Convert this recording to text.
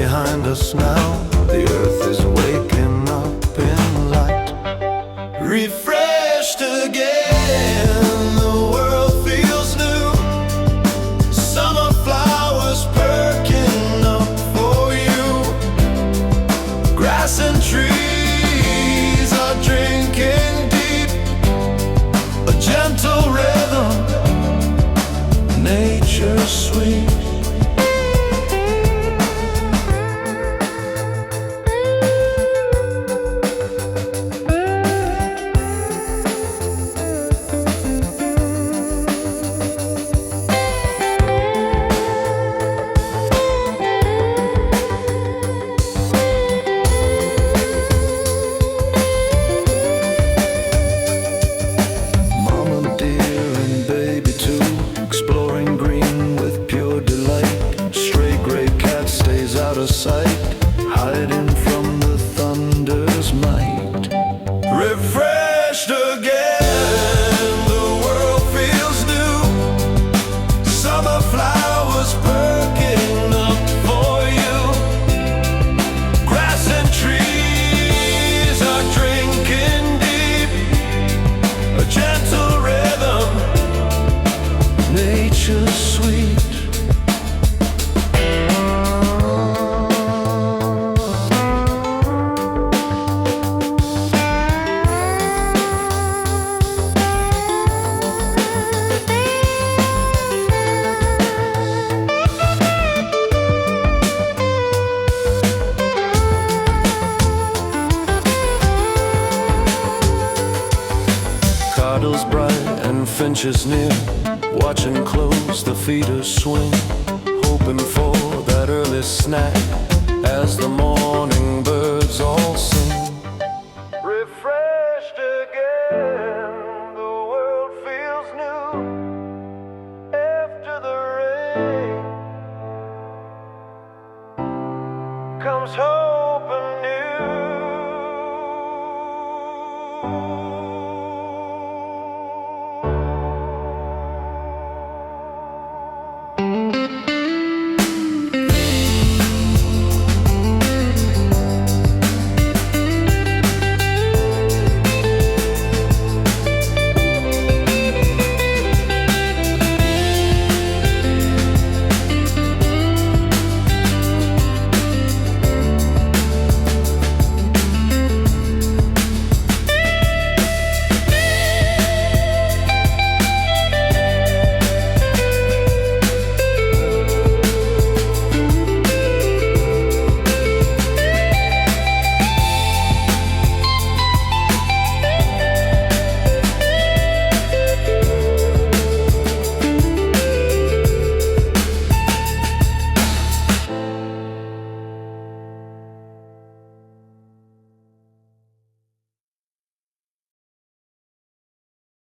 behind us now. The earth is waking up in light. Refreshed again, the world feels new. Summer flowers perking up for you. Grass and trees are drinking deep. A gentle rhythm, nature's sweet. Out of sight, hiding from the thunder's might. Refreshed again, the world feels new. Summer flowers perking up for you. Grass and trees are drinking deep. A gentle rhythm, nature's sweet. Cardinals bright and finches near, watching close the feeders swing, hoping for that early snack as the morning birds all sing. Refreshed again, the world feels new. After the rain comes hope anew.